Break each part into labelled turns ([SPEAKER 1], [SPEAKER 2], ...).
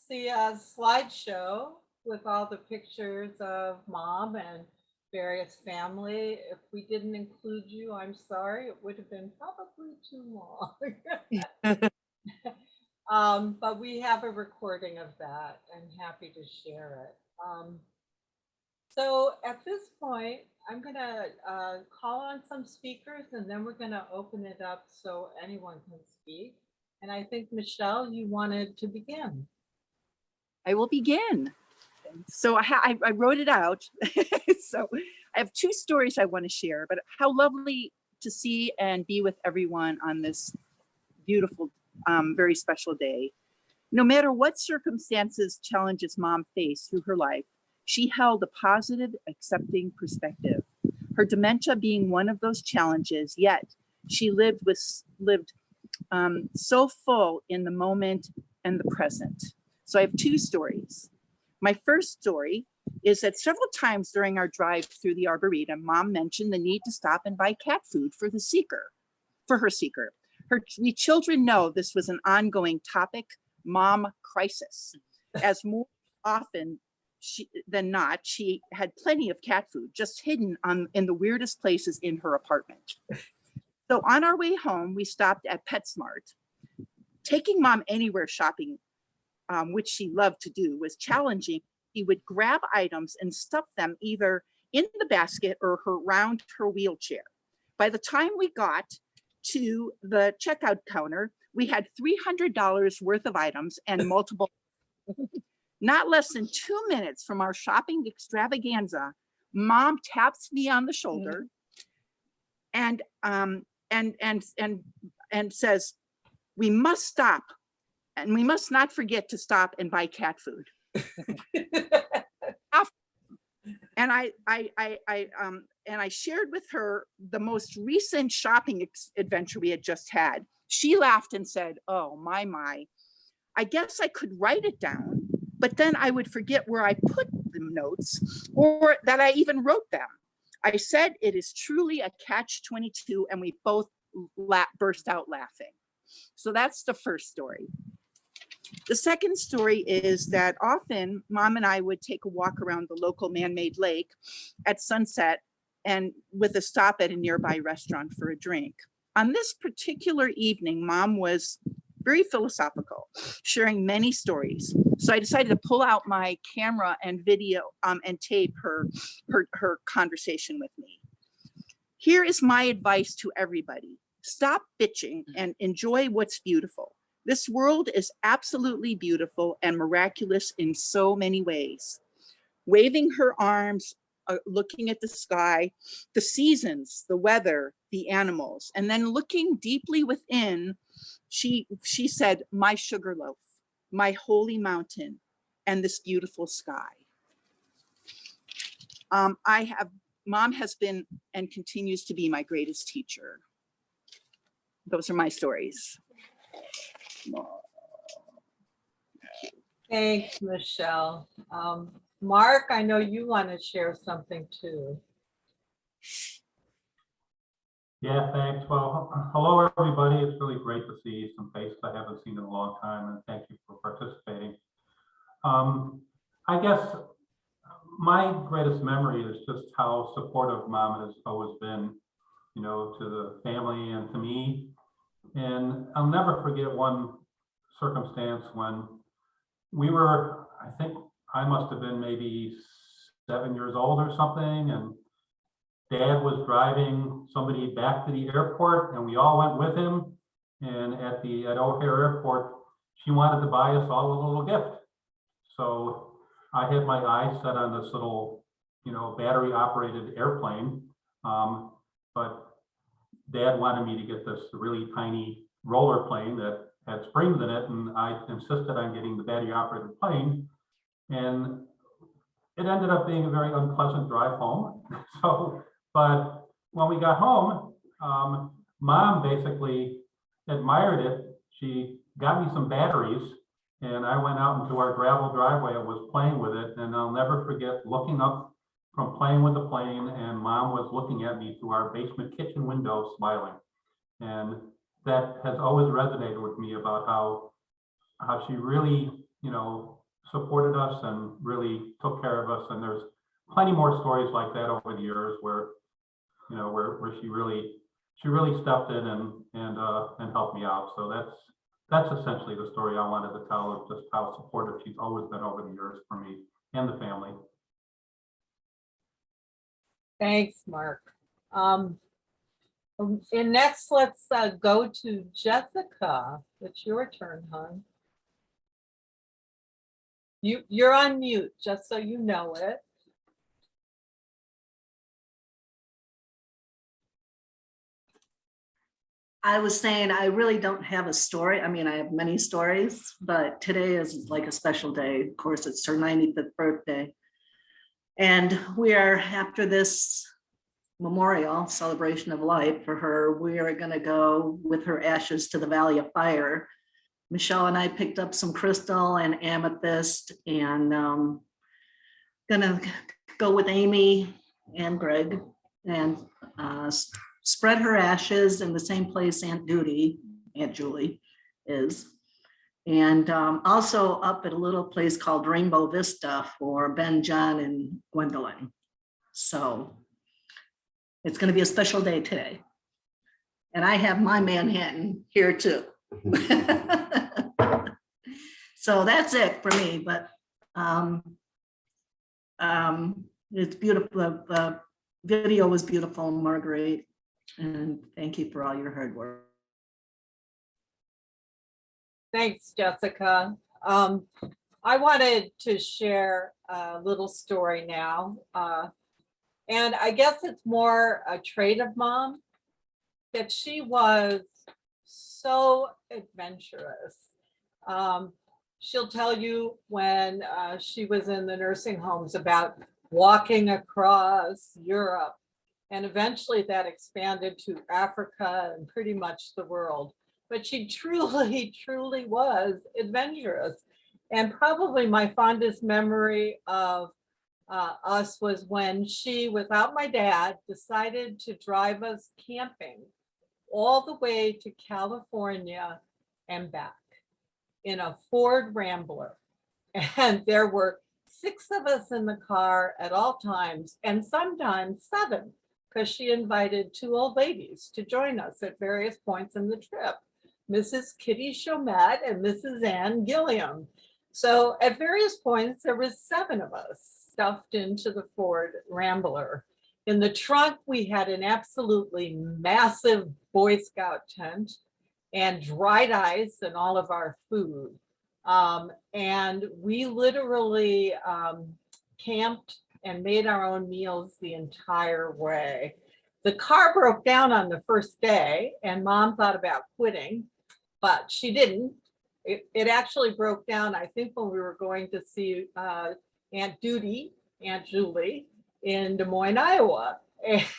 [SPEAKER 1] the slideshow with all the pictures of mom and various family. If we didn't include you, I'm sorry. It would have been probably too long. But we have a recording of that and happy to share it. So at this point, I'm going to call on some speakers and then we're going to open it up so anyone can speak. And I think, Michelle, you wanted to begin.
[SPEAKER 2] I will begin. So I wrote it out. So I have two stories I want to share, but how lovely to see and be with everyone on this beautiful, very special day. No matter what circumstances, challenges mom faced through her life, she held a positive, accepting perspective. Her dementia being one of those challenges, yet she lived so full in the moment and the present. So I have two stories. My first story is that several times during our drive through the Arboretum, mom mentioned the need to stop and buy cat food for her seeker. We children know this was an ongoing topic, mom crisis, as more often than not, she had plenty of cat food just hidden in the weirdest places in her apartment. So on our way home, we stopped at PetSmart. Taking mom anywhere shopping, which she loved to do, was challenging. She would grab items and stuff them either in the basket or around her wheelchair. By the time we got to the checkout counter, we had $300 worth of items and multiple. Not less than 2 minutes from our shopping extravaganza, mom taps me on the shoulder and says, "We must stop, and we must not forget to stop and buy cat food." And I shared with her the most recent shopping adventure we had just had. She laughed and said, "Oh my, I guess I could write it down, but then I would forget where I put the notes or that I even wrote them." I said, "It is truly a catch-22," and we both burst out laughing. So that's the first story. The second story is that often mom and I would take a walk around the local man-made lake at sunset and with a stop at a nearby restaurant for a drink. On this particular evening, mom was very philosophical, sharing many stories. So I decided to pull out my camera and video and tape her conversation with me. Here is my advice to everybody. Stop bitching and enjoy what's beautiful. This world is absolutely beautiful and miraculous in so many ways. Waving her arms, looking at the sky, the seasons, the weather, the animals, and then looking deeply within, she said, "My sugar loaf, my holy mountain, and this beautiful sky." Mom has been and continues to be my greatest teacher. Those are my stories.
[SPEAKER 1] Thanks, Michelle. Mark, I know you want to share something too.
[SPEAKER 3] Yeah, thanks. Well, hello, everybody. It's really great to see some faces I haven't seen in a long time, and thank you for participating. I guess my greatest memory is just how supportive mom has always been, you know, to the family and to me. And I'll never forget one circumstance when we were, I think I must have been maybe 7 years old or something, and Dad was driving somebody back to the airport, and we all went with him. And at O'Hare Airport, she wanted to buy us all a little gift. So I had my eyes set on this little, you know, battery-operated airplane, but Dad wanted me to get this really tiny roller plane that had springs in it, and I insisted on getting the battery-operated plane. And it ended up being a very unpleasant drive home. But when we got home, mom basically admired it. She got me some batteries, and I went out into our gravel driveway and was playing with it. And I'll never forget looking up from playing with the plane, and mom was looking at me through our basement kitchen window, smiling. And that has always resonated with me about how she really supported us and really took care of us. And there's plenty more stories like that over the years where, where she really stepped in and helped me out. So that's essentially the story I wanted to tell, of just how supportive she's always been over the years for me and the family.
[SPEAKER 1] Thanks, Mark. And next, let's go to Jessica. It's your turn, hon. You're on mute, just so you know it.
[SPEAKER 4] I was saying, I really don't have a story. I mean, I have many stories, but today is like a special day. Of course, it's her 95th birthday. And we are, after this memorial celebration of life for her, we are going to go with her ashes to the Valley of Fire. Michelle and I picked up some crystal and amethyst, and gonna go with Amy and Greg and spread her ashes in the same place Aunt Julie is. And also up at a little place called Rainbow Vista for Ben, John, and Gwendolyn. So it's going to be a special day today. And I have my Manhattan here too. So that's it for me, but it's beautiful. The video was beautiful, Marguerite, and thank you for all your hard work.
[SPEAKER 1] Thanks, Jessica. I wanted to share a little story now. And I guess it's more a trait of Mom, that she was so adventurous. She'll tell you when she was in the nursing homes about walking across Europe, and eventually that expanded to Africa and pretty much the world. But she truly, truly was adventurous. And probably my fondest memory of us was when she, without my dad, decided to drive us camping all the way to California and back in a Ford Rambler. And there were 6 of us in the car at all times, and sometimes 7, because she invited 2 old ladies to join us at various points in the trip, Mrs. Kitty Chomet and Mrs. Ann Gilliam. So at various points, there was 7 of us stuffed into the Ford Rambler. In the trunk, we had an absolutely massive Boy Scout tent and dried ice and all of our food. And we literally camped and made our own meals the entire way. The car broke down on the first day, and Mom thought about quitting, but she didn't. It actually broke down, I think, when we were going to see Aunt Julie in Des Moines, Iowa.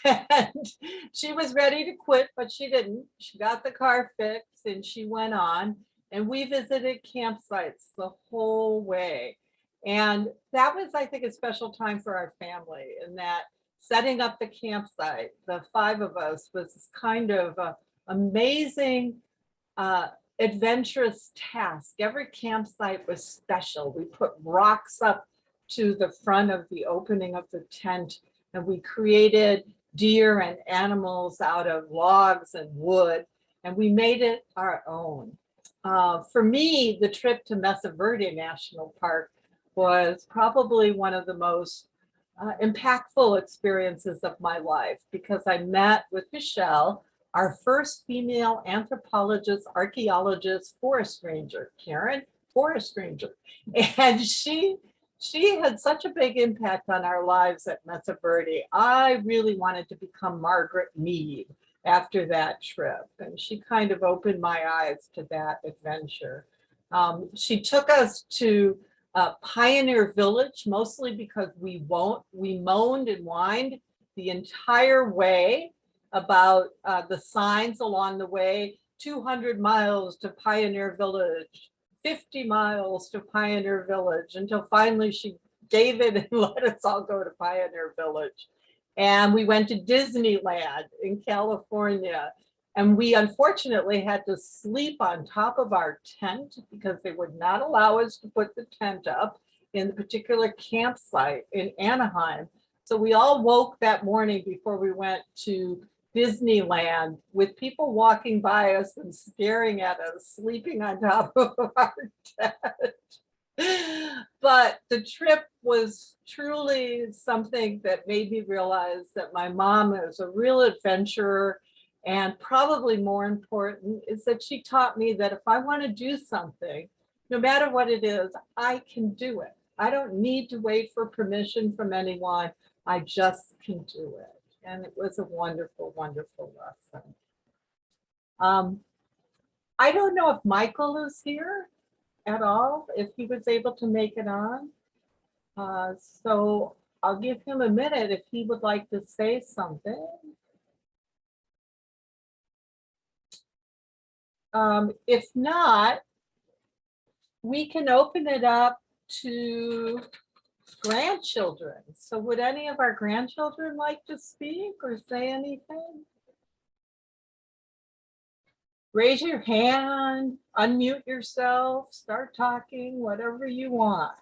[SPEAKER 1] And she was ready to quit, but she didn't. She got the car fixed and she went on, and we visited campsites the whole way. And that was, I think, a special time for our family, in that setting up the campsite, the 5 of us, was this kind of amazing, adventurous task. Every campsite was special. We put rocks up to the front of the opening of the tent, and we created deer and animals out of logs and wood, and we made it our own. For me, the trip to Mesa Verde National Park was probably one of the most impactful experiences of my life, because I met with Michelle, our first female anthropologist, archaeologist, forest ranger, Karen, forest ranger. And she had such a big impact on our lives at Mesa Verde. I really wanted to become Margaret Mead after that trip, and she kind of opened my eyes to that adventure. She took us to Pioneer Village, mostly because we moaned and whined the entire way about the signs along the way: 200 miles to Pioneer Village, 50 miles to Pioneer Village, until finally she gave it and let us all go to Pioneer Village. And we went to Disneyland in California. And we unfortunately had to sleep on top of our tent because they would not allow us to put the tent up in the particular campsite in Anaheim. So we all woke that morning before we went to Disneyland with people walking by us and staring at us, sleeping on top of our tent. But the trip was truly something that made me realize that my mom is a real adventurer. And probably more important is that she taught me that if I want to do something, no matter what it is, I can do it. I don't need to wait for permission from anyone. I just can do it. And it was a wonderful, wonderful lesson. I don't know if Michael is here at all, if he was able to make it on. So I'll give him a minute if he would like to say something. If not, we can open it up to grandchildren. So would any of our grandchildren like to speak or say anything? Raise your hand, unmute yourself, start talking, whatever you want.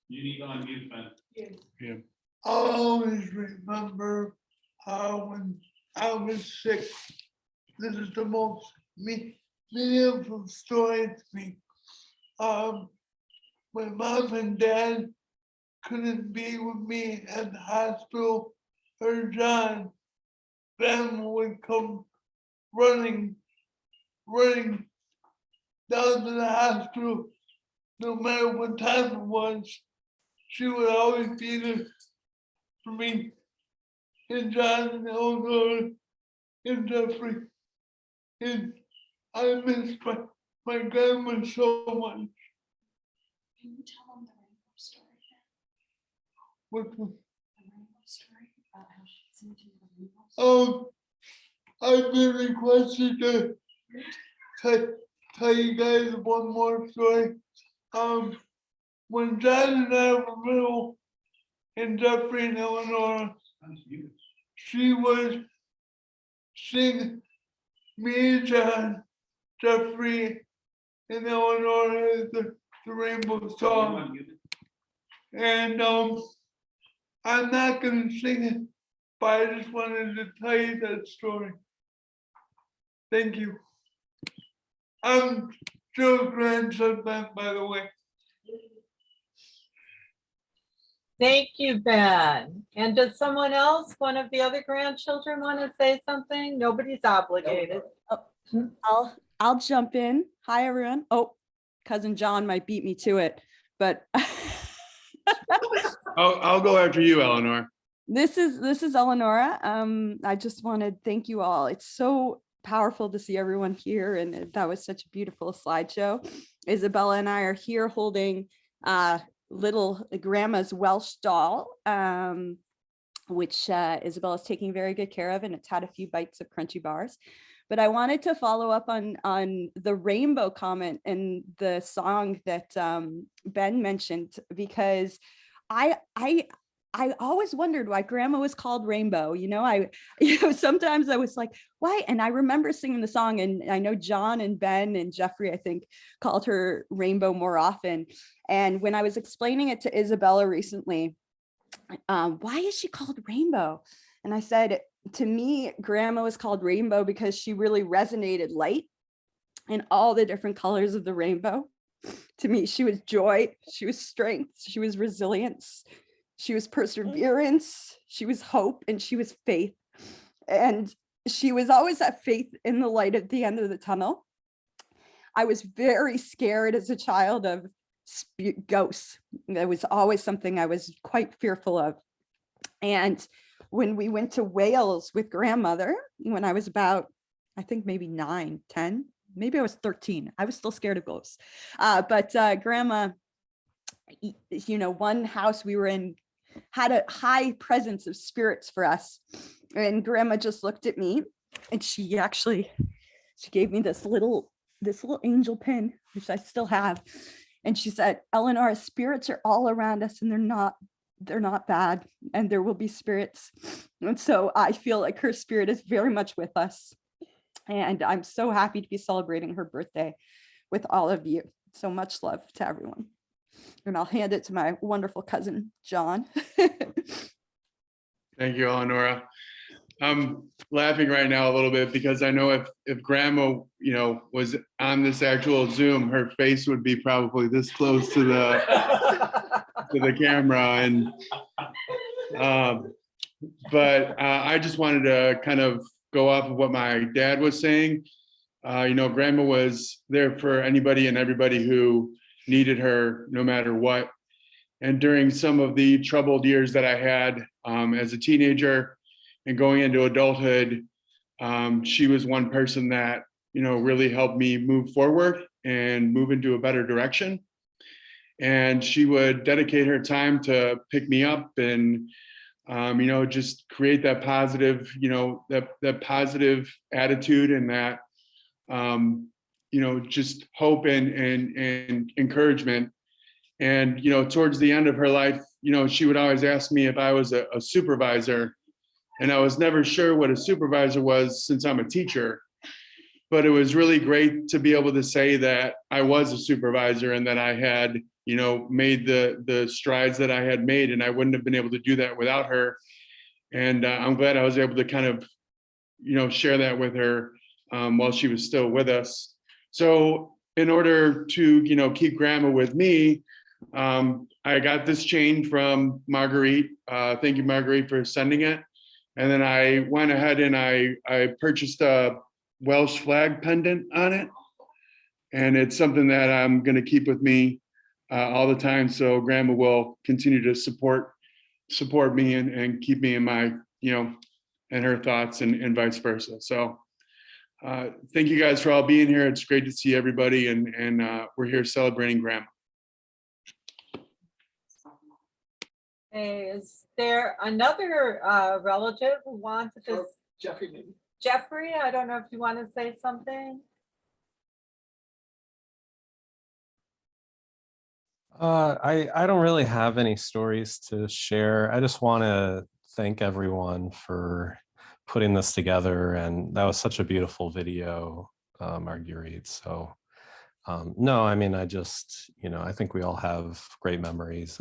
[SPEAKER 5] You need to unmute, Ben.
[SPEAKER 6] Yeah. I always remember when I was sick. This is the most meaningful story to me. My mom and dad couldn't be with me at the hospital, or John. Grandma would come running down to the hospital, no matter what time it was. She would always be there for me, and John and Eleanor and Jeffrey. And I miss my grandma so much.
[SPEAKER 7] Can you tell them the rainbow story?
[SPEAKER 6] What
[SPEAKER 7] The rainbow story about how she sent you the rainbow story?
[SPEAKER 6] I've been requested to tell you guys one more story. When John and I were little, and Jeffrey and Eleanor, she would sing me, John, Jeffrey, and Eleanor the rainbow song. And I'm not gonna sing it, but I just wanted to tell you that story. Thank you. I'm Joe's grandson, by the way.
[SPEAKER 1] Thank you, Ben. And does someone else, one of the other grandchildren, want to say something? Nobody's obligated.
[SPEAKER 8] I'll jump in. Hi, everyone. Oh, cousin John might beat me to it, but
[SPEAKER 5] I'll go after you, Eleanor.
[SPEAKER 8] this is Eleonora. I just want to thank you all. It's so powerful to see everyone here, and that was such a beautiful slideshow. Isabella and I are here holding little grandma's Welsh doll, which Isabella's taking very good care of, and it's had a few bites of crunchy bars. But I wanted to follow up on the rainbow comment and the song that Ben mentioned, because I always wondered why grandma was called Rainbow. Sometimes I was like, why? And I remember singing the song, and I know John and Ben and Jeffrey, I think, called her Rainbow more often. And when I was explaining it to Isabella recently, why is she called Rainbow? And I said, to me, grandma was called Rainbow because she really resonated light in all the different colors of the rainbow. To me, she was joy, she was strength, she was resilience, she was perseverance, she was hope, and she was faith. And she was always that faith in the light at the end of the tunnel. I was very scared as a child of ghosts. That was always something I was quite fearful of. And when we went to Wales with grandmother, when I was about, I think maybe 9, 10, maybe I was 13. I was still scared of ghosts. But grandma, one house we were in had a high presence of spirits for us. And grandma just looked at me, and she gave me this little angel pin, which I still have. And she said, Eleanor, spirits are all around us, and they're not bad, and there will be spirits. And so I feel like her spirit is very much with us. And I'm so happy to be celebrating her birthday with all of you. So much love to everyone. And I'll hand it to my wonderful cousin, John.
[SPEAKER 5] Thank you, Eleonora. I'm laughing right now a little bit because I know if Grandma, was on this actual Zoom, her face would be probably this close to the camera. And but I just wanted to kind of go off of what my dad was saying. Grandma was there for anybody and everybody who needed her, no matter what. And during some of the troubled years that I had as a teenager and going into adulthood, she was one person that, really helped me move forward and move into a better direction. And she would dedicate her time to pick me up and, just create that positive, that positive attitude and that, just hope and encouragement. And, towards the end of her life, she would always ask me if I was a supervisor. And I was never sure what a supervisor was since I'm a teacher. But it was really great to be able to say that I was a supervisor and that I had, made the strides that I had made. And I wouldn't have been able to do that without her. And I'm glad I was able to kind of, share that with her while she was still with us. So in order to, keep Grandma with me, I got this chain from Marguerite. Thank you, Marguerite, for sending it. And then I went ahead and I purchased a Welsh flag pendant on it. And it's something that I'm going to keep with me all the time. So Grandma will continue to support me and keep me in my, and her thoughts and vice versa. So thank you guys for all being here. It's great to see everybody. And we're here celebrating Grandma.
[SPEAKER 1] Hey, is there another relative who wants to?
[SPEAKER 6] Jeffrey, maybe.
[SPEAKER 1] Jeffrey, I don't know if you want to say something.
[SPEAKER 9] I don't really have any stories to share. I just want to thank everyone for putting this together, and that was such a beautiful video, Marguerite. So no, I mean, I just, I think we all have great memories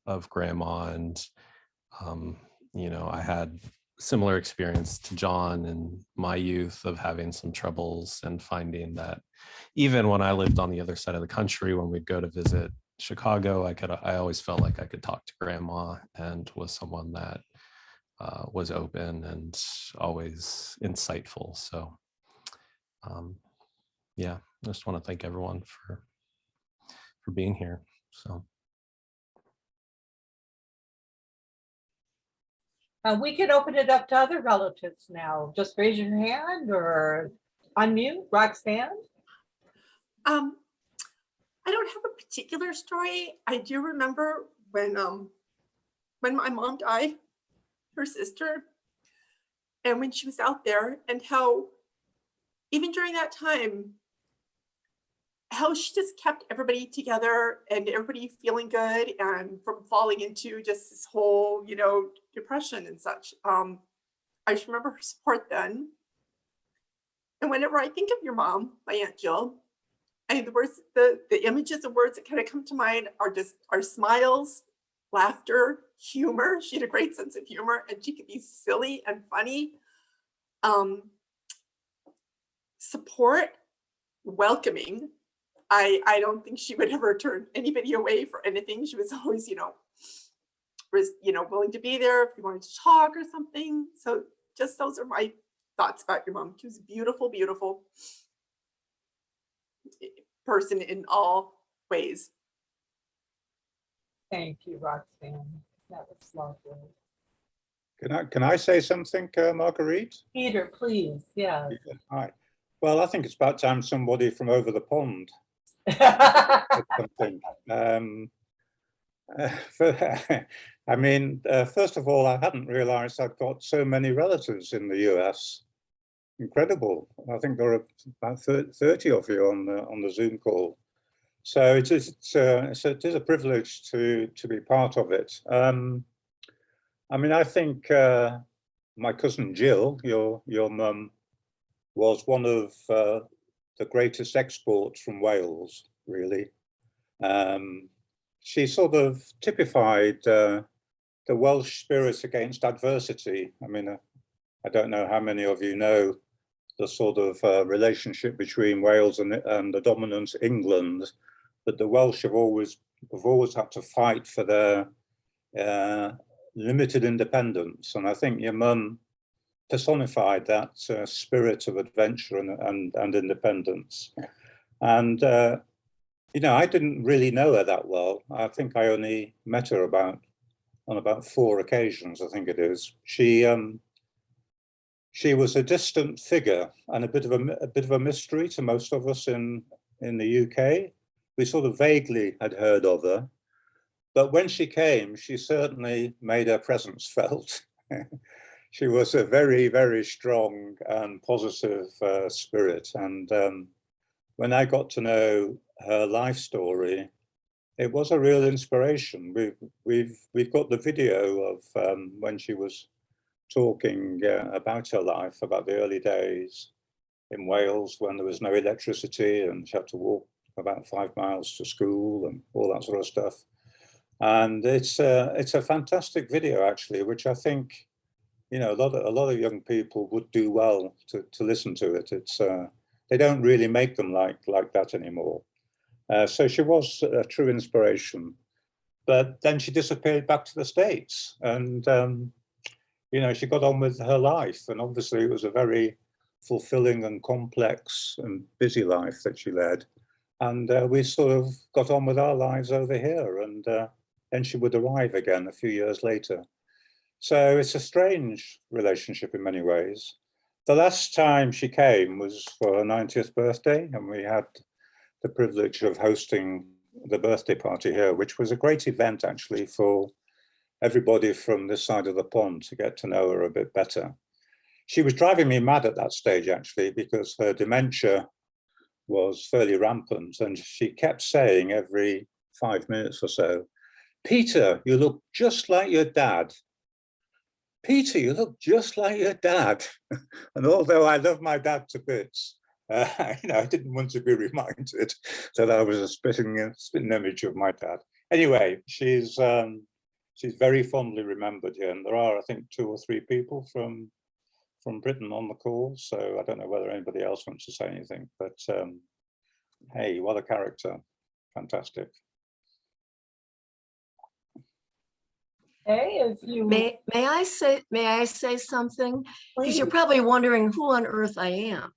[SPEAKER 9] of Grandma, and I had similar experience to John in my youth of having some troubles and finding that even when I lived on the other side of the country, when we'd go to visit Chicago, I always felt like I could talk to Grandma and was someone that was open and always insightful. So yeah, I just want to thank everyone for being here. So
[SPEAKER 1] We can open it up to other relatives now. Just raise your hand or unmute. Roxanne?
[SPEAKER 7] I don't have a particular story. I do remember when my mom died, her sister, and when she was out there, and how even during that time, how she just kept everybody together and everybody feeling good and from falling into just this whole, depression and such. I just remember her support then. And whenever I think of your mom, my Aunt Jill, the words, the images and words that kind of come to mind are smiles, laughter, humor. She had a great sense of humor and she could be silly and funny. Support, welcoming. I don't think she would ever turn anybody away for anything. She was always, willing to be there if you wanted to talk or something. So just those are my thoughts about your mom. She was a beautiful, beautiful person in all ways.
[SPEAKER 1] Thank you, Roxanne. That was lovely.
[SPEAKER 10] Can I say something, Marguerite?
[SPEAKER 1] Peter, please. Yeah.
[SPEAKER 10] All right. Well, I think it's about time somebody from over the pond something. First of all, I hadn't realized I've got so many relatives in the US. Incredible. I think there are about 30 of you on the Zoom call. So it is a privilege to be part of it. I mean, I think my cousin Jill, your mum, was one of the greatest exports from Wales, really. She sort of typified the Welsh spirit against adversity. I mean, I don't know how many of you know the sort of relationship between Wales and the dominant England, but the Welsh have always had to fight for their limited independence. And I think your mum personified that spirit of adventure and independence. And, you know, I didn't really know her that well. I think I only met her on about 4 occasions, I think it is. She was a distant figure and a bit of a mystery to most of us in the UK. We sort of vaguely had heard of her, but when she came, she certainly made her presence felt. She was a very, very strong and positive spirit. And when I got to know her life story, it was a real inspiration. We've got the video of when she was talking about her life, about the early days in Wales when there was no electricity and she had to walk about 5 miles to school and all that sort of stuff. And it's a fantastic video, actually, which I think, you know, a lot of young people would do well to listen to it. It's they don't really make them like that anymore. So she was a true inspiration. But then she disappeared back to the States, and you know, she got on with her life. And obviously, it was a very fulfilling and complex and busy life that she led. And we sort of got on with our lives over here. And then she would arrive again a few years later. So it's a strange relationship in many ways. The last time she came was for her 90th birthday, and we had the privilege of hosting the birthday party here, which was a great event actually for everybody from this side of the pond to get to know her a bit better. She was driving me mad at that stage actually, because her dementia was fairly rampant, and she kept saying every 5 minutes or so, "Peter, you look just like your dad. Peter, you look just like your dad." And although I love my dad to bits, you know, I didn't want to be reminded that I was a spitting image of my dad. Anyway, she's very fondly remembered here, and there are, I think, 2 or 3 people from Britain on the call. So I don't know whether anybody else wants to say anything, but hey, what a character! Fantastic.
[SPEAKER 1] Hey, if you
[SPEAKER 11] May I say something? Because you're
[SPEAKER 1] please.
[SPEAKER 11] probably wondering who on earth I am,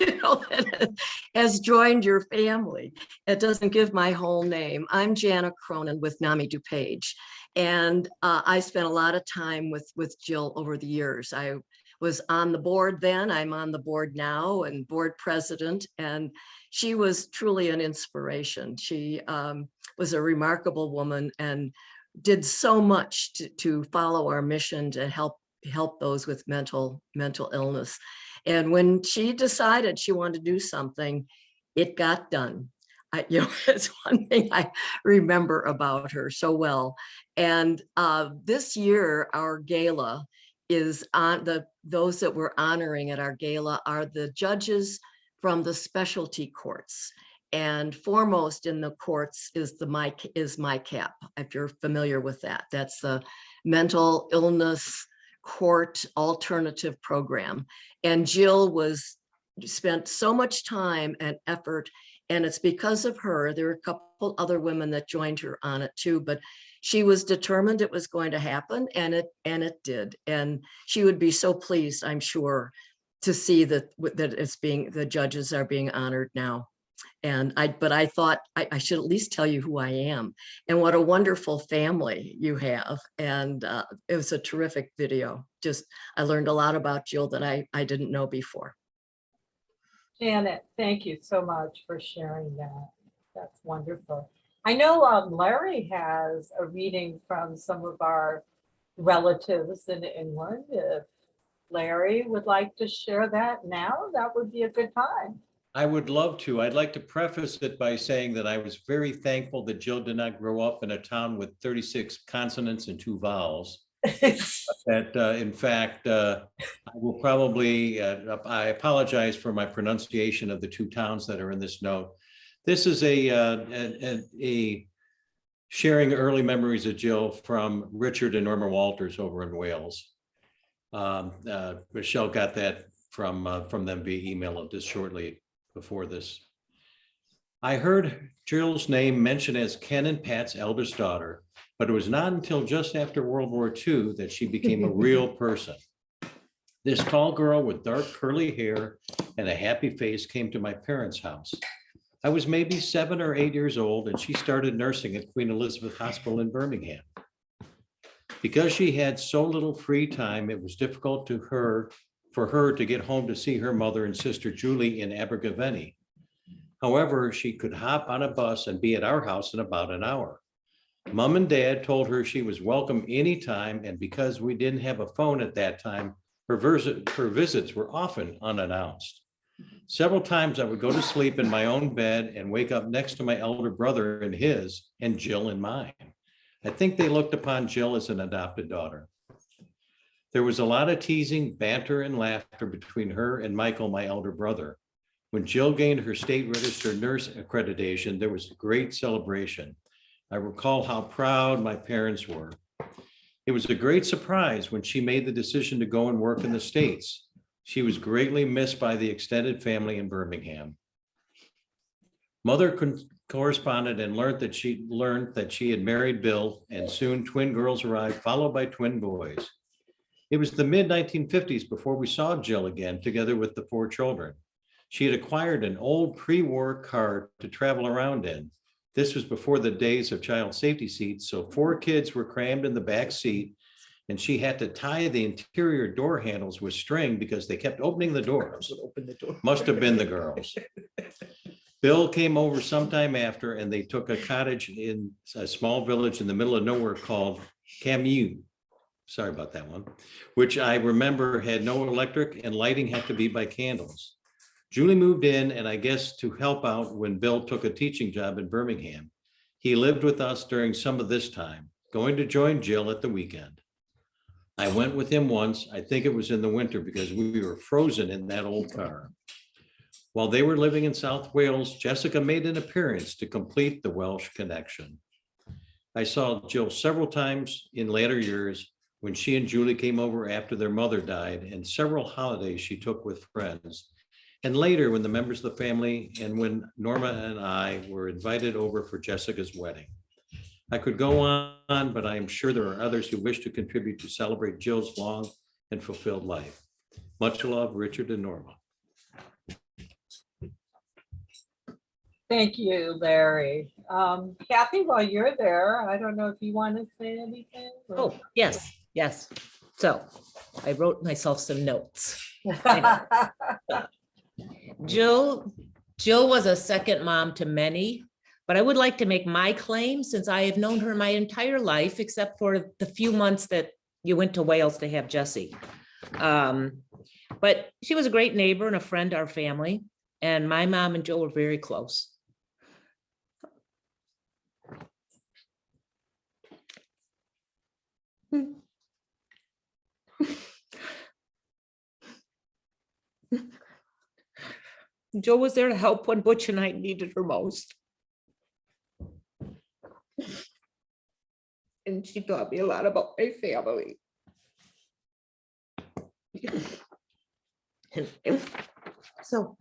[SPEAKER 11] you know, that has joined your family. It doesn't give my whole name. I'm Jana Cronin with NAMI DuPage. And I spent a lot of time with Jill over the years. I was on the board then, I'm on the board now and board president. And she was truly an inspiration. She was a remarkable woman and did so much to follow our mission to help those with mental illness. And when she decided she wanted to do something, it got done. You know, it's one thing I remember about her so well. And this year, our gala is on those that we're honoring at our gala are the judges from the specialty courts. And foremost in the courts is MyCAP, if you're familiar with that. That's the mental illness court alternative program. And Jill spent so much time and effort, and it's because of her. There are a couple other women that joined her on it too, but she was determined it was going to happen, and it did. And she would be so pleased, I'm sure, to see that the judges are being honored now. And I thought I should at least tell you who I am and what a wonderful family you have. And it was a terrific video. I learned a lot about Jill that I didn't know before.
[SPEAKER 1] Janet, thank you so much for sharing that. That's wonderful. I know Larry has a reading from some of our relatives in England. If Larry would like to share that now, that would be a good time.
[SPEAKER 12] I would love to. I'd like to preface it by saying that I was very thankful that Jill did not grow up in a town with 36 consonants and 2 vowels. That in fact, I will probably, I apologize for my pronunciation of the 2 towns that are in this note. This is a sharing early memories of Jill from Richard and Norma Walters over in Wales. Michelle got that from them via email just shortly before this. I heard Jill's name mentioned as Ken and Pat's eldest daughter, but it was not until just after World War II that she became a real person. This tall girl with dark curly hair and a happy face came to my parents' house. I was maybe 7 or 8 years old, and she started nursing at Queen Elizabeth Hospital in Birmingham. Because she had so little free time, it was difficult for her to get home to see her mother and sister Julie in Abergavenny. However, she could hop on a bus and be at our house in about an hour. Mom and Dad told her she was welcome anytime, and because we didn't have a phone at that time, her visits were often unannounced. Several times I would go to sleep in my own bed and wake up next to my elder brother in his and Jill in mine. I think they looked upon Jill as an adopted daughter. There was a lot of teasing, banter, and laughter between her and Michael, my elder brother. When Jill gained her state registered nurse accreditation, there was a great celebration. I recall how proud my parents were. It was a great surprise when she made the decision to go and work in the States. She was greatly missed by the extended family in Birmingham. Mother corresponded and learned that she had married Bill, and soon twin girls arrived, followed by twin boys. It was the mid-1950s before we saw Jill again, together with the 4 children. She had acquired an old pre-war car to travel around in. This was before the days of child safety seats, so 4 kids were crammed in the back seat, and she had to tie the interior door handles with string because they kept opening the doors. Must have been the girls. Bill came over sometime after, and they took a cottage in a small village in the middle of nowhere called Camus. Sorry about that one, which I remember had no electric and lighting had to be by candles. Julie moved in, and I guess to help out when Bill took a teaching job in Birmingham. He lived with us during some of this time, going to join Jill at the weekend. I went with him once. I think it was in the winter because we were frozen in that old car. While they were living in South Wales, Jessica made an appearance to complete the Welsh connection. I saw Jill several times in later years when she and Julie came over after their mother died, and several holidays she took with friends. And later when the members of the family and when Norma and I were invited over for Jessica's wedding. I could go on, but I am sure there are others who wish to contribute to celebrate Jill's long and fulfilled life. Much love, Richard and Norma.
[SPEAKER 1] Thank you, Larry. Kathy, while you're there, I don't know if you want to say anything. or-
[SPEAKER 13] Oh, yes, yes. So I wrote myself some notes. Jill was a second mom to many, but I would like to make my claim since I have known her my entire life, except for the few months that you went to Wales to have Jessie. But she was a great neighbor and a friend to our family, and my mom and Jill were very close. Jill was there to help when Butch and I needed her most. And she taught me a lot about my family. And so,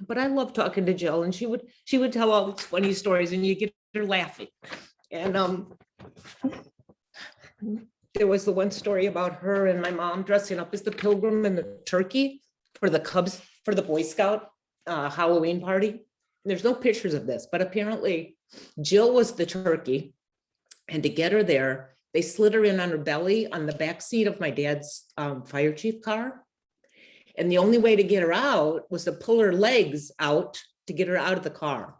[SPEAKER 13] but I love talking to Jill, and she would tell all these funny stories and you get her laughing. And there was the one story about her and my mom dressing up as the pilgrim and the turkey for the Cubs, for the Boy Scout Halloween party. There's no pictures of this, but apparently Jill was the turkey, and to get her there, they slid her in on her belly on the back seat of my dad's fire chief car. And the only way to get her out was to pull her legs out to get her out of the car.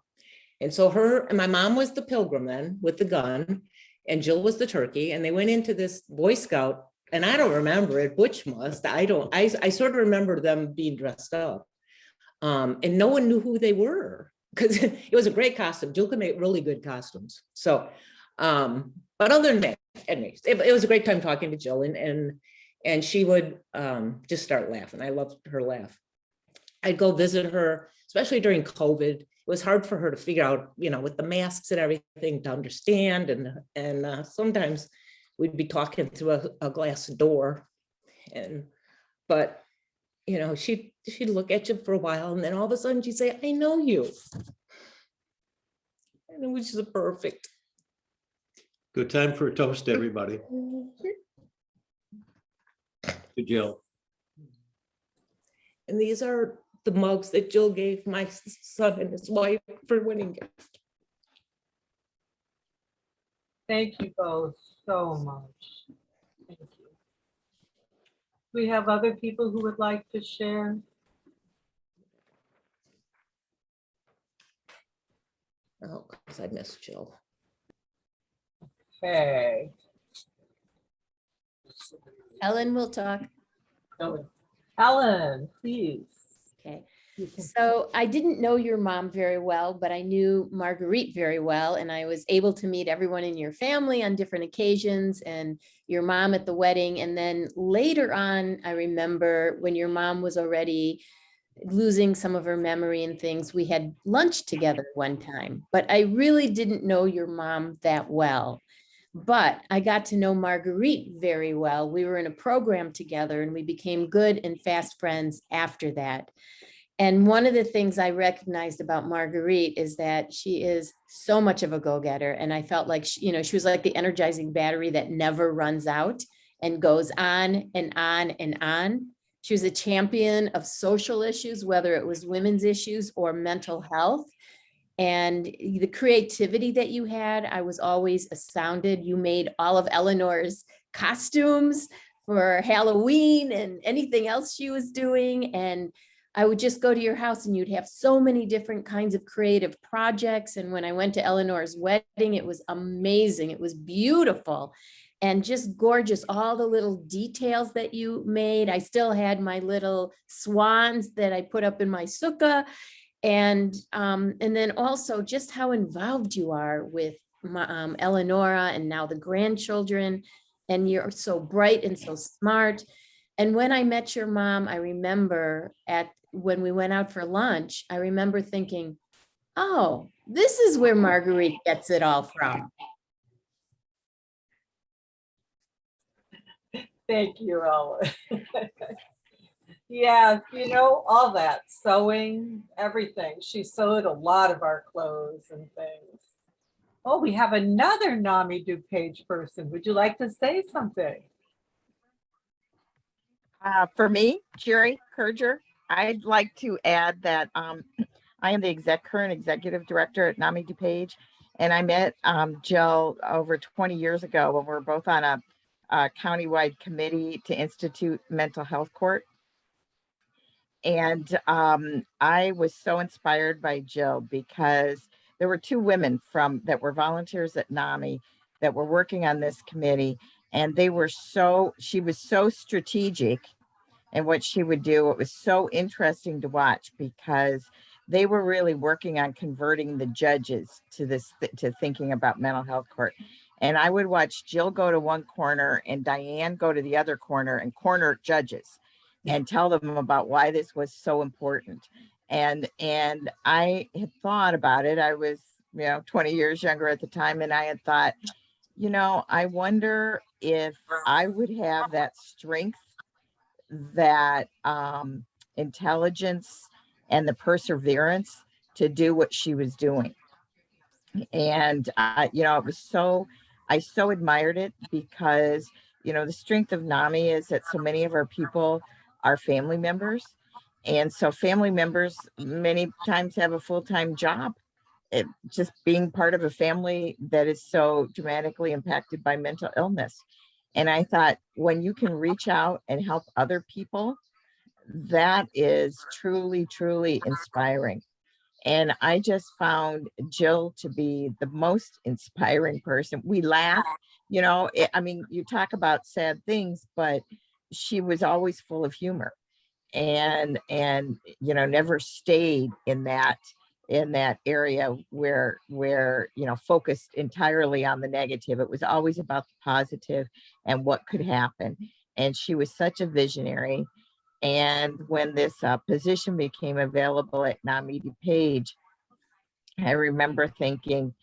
[SPEAKER 13] And so her and my mom was the pilgrim then with the gun, and Jill was the turkey, and they went into this Boy Scout, and I don't remember it, Butch must, I sort of remember them being dressed up. And no one knew who they were because it was a great costume. Jill could make really good costumes. So, but other than that, anyways, it was a great time talking to Jill, and she would just start laughing. I loved her laugh. I'd go visit her, especially during COVID. It was hard for her to figure out, with the masks and everything, to understand. And sometimes we'd be talking through a glass door, but she'd look at you for a while, and then all of a sudden she'd say, "I know you," and it was just perfect.
[SPEAKER 12] Good time for a toast, everybody. To Jill.
[SPEAKER 13] And these are the mugs that Jill gave my son and his wife for winning gift.
[SPEAKER 1] Thank you both so much. Thank you. We have other people who would like to share.
[SPEAKER 13] Oh, because I miss Jill.
[SPEAKER 1] Okay.
[SPEAKER 14] Ellen will talk.
[SPEAKER 1] Ellen, please.
[SPEAKER 14] Okay. So I didn't know your mom very well, but I knew Marguerite very well, and I was able to meet everyone in your family on different occasions, and your mom at the wedding. And then later on, I remember when your mom was already losing some of her memory and things, we had lunch together one time, but I really didn't know your mom that well. But I got to know Marguerite very well. We were in a program together, and we became good and fast friends after that. And one of the things I recognized about Marguerite is that she is so much of a go-getter. And I felt like, she was like the energizing battery that never runs out and goes on and on and on. She was a champion of social issues, whether it was women's issues or mental health. And the creativity that you had, I was always astounded. You made all of Eleanor's costumes for Halloween and anything else she was doing. And I would just go to your house and you'd have so many different kinds of creative projects. And when I went to Eleanor's wedding, it was amazing. It was beautiful and just gorgeous. All the little details that you made. I still had my little swans that I put up in my sukkah. And then also just how involved you are with Eleonora and now the grandchildren. And you're so bright and so smart. And when I met your mom, I remember when we went out for lunch, I remember thinking, oh, this is where Marguerite gets it all from.
[SPEAKER 1] Thank you, Ellen. Yeah, all that sewing, everything. She sewed a lot of our clothes and things. Oh, we have another NAMI DuPage person. Would you like to say something?
[SPEAKER 15] For me, Jerry Kurger, I'd like to add that I am the current executive director at NAMI DuPage, and I met Jill over 20 years ago when we were both on a countywide committee to institute mental health court. And I was so inspired by Jill because there were two women that were volunteers at NAMI that were working on this committee, and she was so strategic in what she would do. It was so interesting to watch because they were really working on converting the judges to thinking about mental health court. And I would watch Jill go to one corner and Diane go to the other corner and corner judges and tell them about why this was so important. And I had thought about it. I was, 20 years younger at the time. And I had thought, I wonder if I would have that strength, that intelligence and the perseverance to do what she was doing. And, it was I so admired it because, the strength of NAMI is that so many of our people are family members. And so family members many times have a full-time job. Just being part of a family that is so dramatically impacted by mental illness. And I thought, when you can reach out and help other people, that is truly, truly inspiring. And I just found Jill to be the most inspiring person. We laugh, you talk about sad things, but she was always full of humor. you know, never stayed in that area where you know, focused entirely on the negative. It was always about the positive and what could happen. And she was such a visionary. And when this position became available at NAMI DuPage, I remember thinking,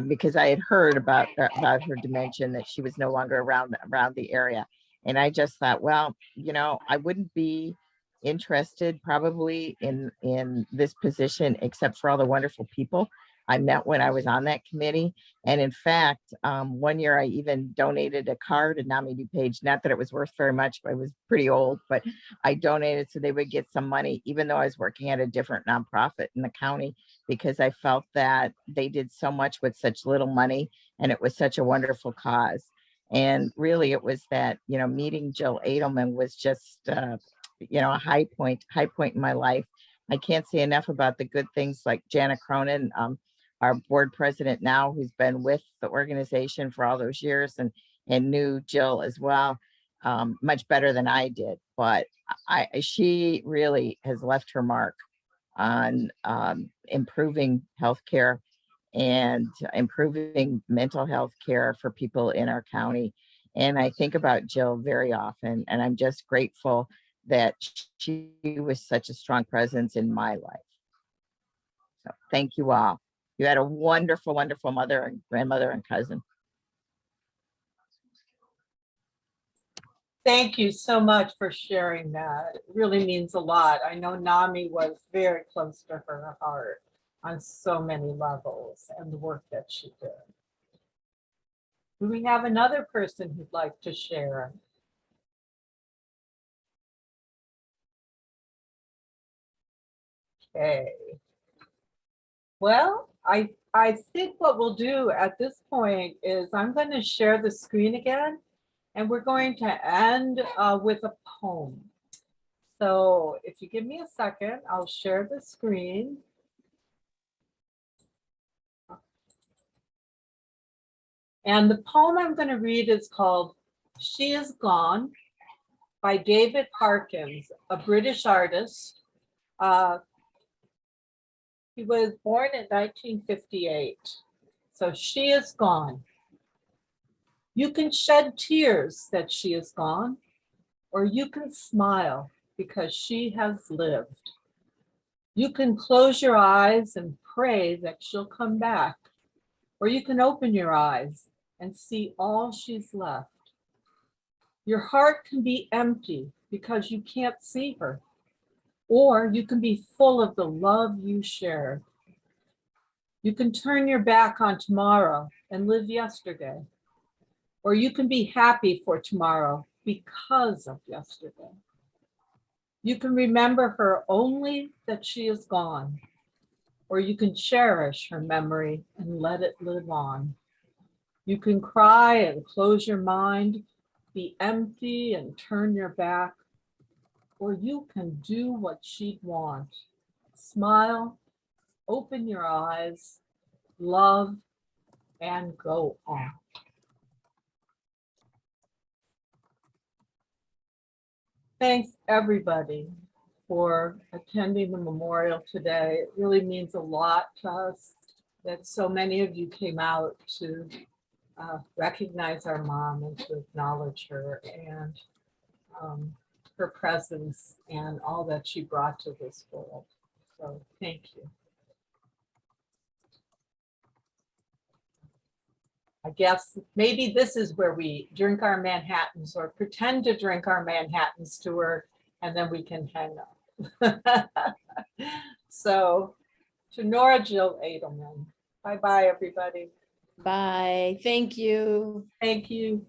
[SPEAKER 15] because I had heard about her dementia, that she was no longer around the area. And I just thought, well, you know, I wouldn't be interested probably in this position, except for all the wonderful people I met when I was on that committee. And in fact, one year I even donated a car to NAMI DuPage. Not that it was worth very much, but I was pretty old, but I donated so they would get some money, even though I was working at a different nonprofit in the county, because I felt that they did so much with such little money, and it was such a wonderful cause. And really it was that, you know, meeting Jill Adelman was just, you know, a high point in my life. I can't say enough about the good things like Jana Cronin, our board president now, who's been with the organization for all those years and knew Jill as well, much better than I did. But she really has left her mark on improving healthcare and improving mental health care for people in our county. And I think about Jill very often, and I'm just grateful that she was such a strong presence in my life. So thank you all. You had a wonderful, wonderful mother and grandmother and cousin.
[SPEAKER 1] Thank you so much for sharing that. It really means a lot. I know NAMI was very close to her heart on so many levels, and the work that she did. Do we have another person who'd like to share? Okay. Well, I think what we'll do at this point is I'm going to share the screen again, and we're going to end with a poem. So if you give me a second, I'll share the screen. And the poem I'm going to read is called She Is Gone by David Parkins, a British artist. He was born in 1958. So she is gone. You can shed tears that she is gone, or you can smile because she has lived. You can close your eyes and pray that she'll come back, or you can open your eyes and see all she's left. Your heart can be empty because you can't see her, or you can be full of the love you shared. You can turn your back on tomorrow and live yesterday, or you can be happy for tomorrow because of yesterday. You can remember her only that she is gone, or you can cherish her memory and let it live on. You can cry and close your mind, be empty and turn your back, or you can do what she'd want. Smile, open your eyes, love, and go on. Thanks everybody for attending the memorial today. It really means a lot to us that so many of you came out to recognize our mom and to acknowledge her and her presence and all that she brought to this world. So thank you. I guess maybe this is where we drink our Manhattans or pretend to drink our Manhattans to her, and then we can hang up. So to Nora Jill Adelman. Bye-bye, everybody.
[SPEAKER 14] Bye. Thank you.
[SPEAKER 1] Thank you.